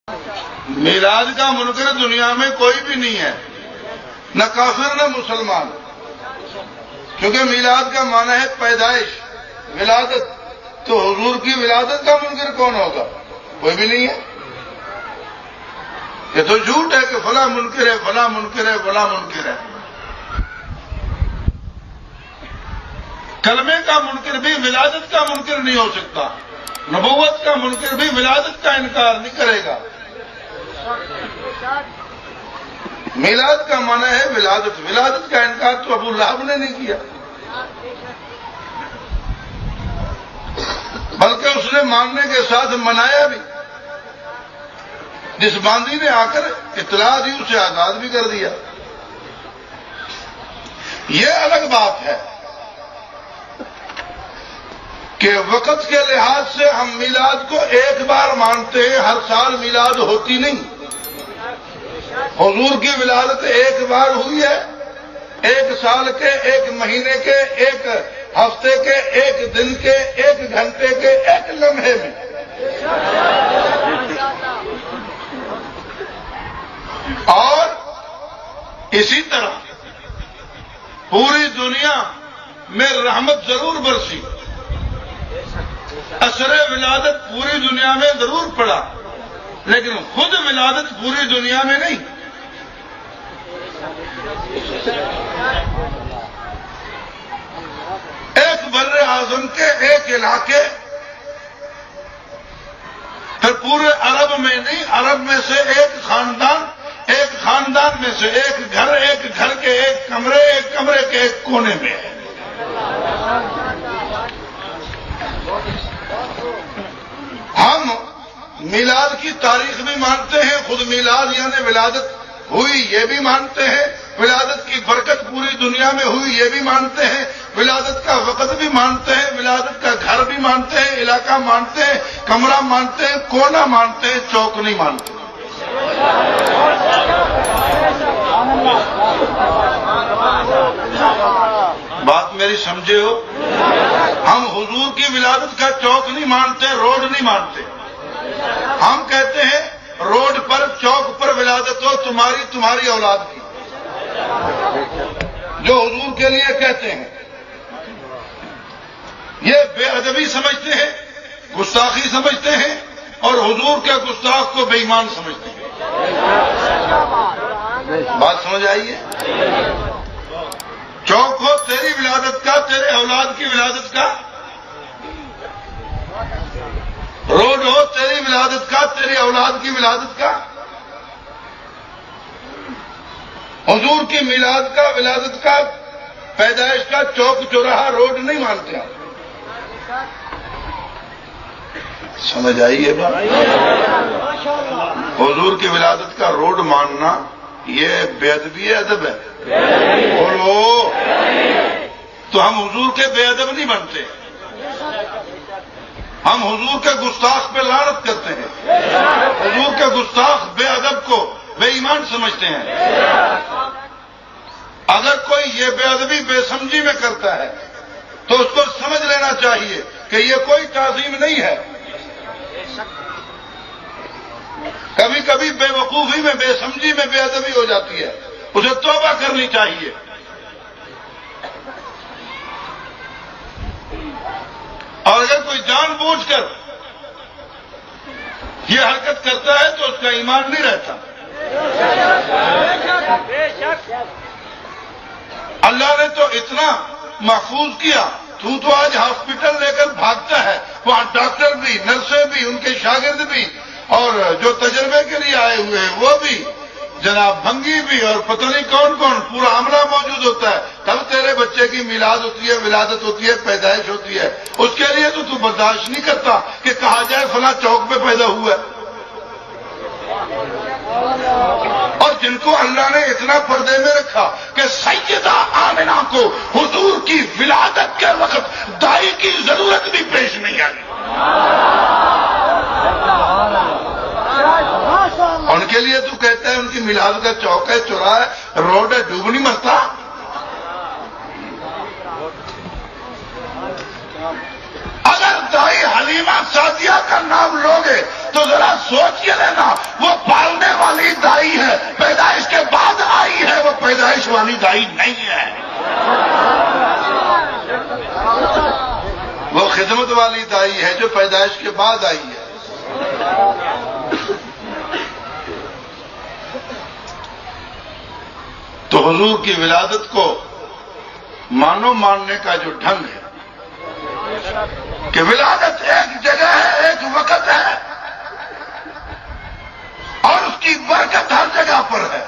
میلاد کا منکر دنیا میں کوئی بھی نہیں ہے، نہ کافر نہ مسلمان، کیونکہ میلاد کا معنی ہے پیدائش، ولادت۔ تو حضور کی ولادت کا منکر کون ہوگا؟ کوئی بھی نہیں ہے۔ یہ تو جھوٹ ہے کہ فلاں منکر ہے، فلاں منکر ہے، فلاں منکر ہے۔ کلمے کا منکر بھی ولادت کا منکر نہیں ہو سکتا، نبوت کا منکر بھی ولادت کا انکار نہیں کرے گا۔ میلاد کا معنی ہے ولادت، ولادت کا انکار تو ابو لہب نے نہیں کیا، بلکہ اس نے ماننے کے ساتھ منایا بھی۔ جس باندی نے آ کر اطلاع دی اسے آزاد بھی کر دیا۔ یہ الگ بات ہے کہ وقت کے لحاظ سے ہم میلاد کو ایک بار مانتے ہیں، ہر سال میلاد ہوتی نہیں۔ حضور کی ولادت ایک بار ہوئی ہے، ایک سال کے، ایک مہینے کے، ایک ہفتے کے، ایک دن کے، ایک گھنٹے کے، ایک لمحے میں۔ اور اسی طرح پوری دنیا میں رحمت ضرور برسی، اثر ولادت پوری دنیا میں ضرور پڑا، لیکن خود ولادت پوری دنیا میں نہیں۔ ایک بر اعظم کے ایک علاقے، پھر پورے عرب میں نہیں، عرب میں سے ایک خاندان میں سے ایک گھر کے ایک کمرے کے ایک کونے میں ہے۔ ہم میلاد کی تاریخ بھی مانتے ہیں، خود میلاد یعنی ولادت ہوئی یہ بھی مانتے ہیں، ولادت کی برکت پوری دنیا میں ہوئی یہ بھی مانتے ہیں، ولادت کا وقت بھی مانتے ہیں، ولادت کا گھر بھی مانتے ہیں، علاقہ مانتے ہیں، کمرہ مانتے ہیں، کونا مانتے ہیں، چوک نہیں مانتے۔ بات میری سمجھے ہو؟ ہم حضور کی ولادت کا چوک نہیں مانتے، روڈ نہیں مانتے۔ ہم کہتے ہیں روڈ پر، چوک پر ولادت ہو تمہاری اولاد کی، جو حضور کے لیے کہتے ہیں۔ یہ بے ادبی سمجھتے ہیں، گستاخی سمجھتے ہیں، اور حضور کے گستاخ کو بے ایمان سمجھتے ہیں۔ بات سمجھ آئی ہے؟ چوک ہو تیری ولادت کا، تیرے اولاد کی ولادت کا، روڈ ہو تیری ولادت کا، تیری اولاد کی ولادت کا۔ حضور کی میلاد کا، ولادت کا، پیدائش کا چوک چوراہا روڈ نہیں مانتے آپ۔ سمجھ آئی ہے بات؟ حضور کی ولادت کا روڈ ماننا یہ بے ادبی ہے، ادب ہے؟ بولو۔ تو ہم حضور کے بے ادب نہیں بنتے، ہم حضور کے گستاخ پہ لعنت کرتے ہیں، حضور کے گستاخ بے ادب کو بے ایمان سمجھتے ہیں۔ اگر کوئی یہ بے ادبی بے سمجھی میں کرتا ہے تو اس کو سمجھ لینا چاہیے کہ یہ کوئی تعظیم نہیں ہے۔ کبھی کبھی بے وقوفی میں، بے سمجھی میں بے ادبی ہو جاتی ہے، اسے توبہ کرنی چاہیے۔ اور اگر کوئی جان بوجھ کر یہ حرکت کرتا ہے تو اس کا ایمان نہیں رہتا۔ اللہ نے تو اتنا محفوظ کیا، تو آج ہاسپٹل لے کر بھاگتا ہے، وہاں ڈاکٹر بھی، نرسیں بھی، ان کے شاگرد بھی، اور جو تجربے کے لیے آئے ہوئے ہیں وہ بھی، جناب بھنگی بھی، اور پتہ نہیں کون کون، پورا عملہ موجود ہوتا ہے۔ تب تیرے بچے کی میلاد ہوتی ہے، ولادت ہوتی ہے، پیدائش ہوتی ہے۔ اس کے لیے تو برداشت نہیں کرتا کہ کہا جائے فلاں چوک پہ پیدا ہوا ہے۔ اور جن کو اللہ نے اتنا پردے میں رکھا کہ سیدہ آمنہ کو حضور کی ولادت کے وقت دائی کی ضرورت بھی پیش نہیں آئی، ان کے لیے تو کہتا ہے ان کی میلاد کا چوک ہے، چوراہا ہے، روڈ ہے، ڈوب نہیں مرتا۔ اگر دائی حلیمہ سعدیہ کا نام لوگے تو ذرا سوچ یہ لینا عظمت والی دائی ہے جو پیدائش کے بعد آئی ہے۔ تو حضور کی ولادت کو ماننے کا جو ڈھنگ ہے کہ ولادت ایک جگہ ہے، ایک وقت ہے، اور اس کی برکت ہر جگہ پر ہے۔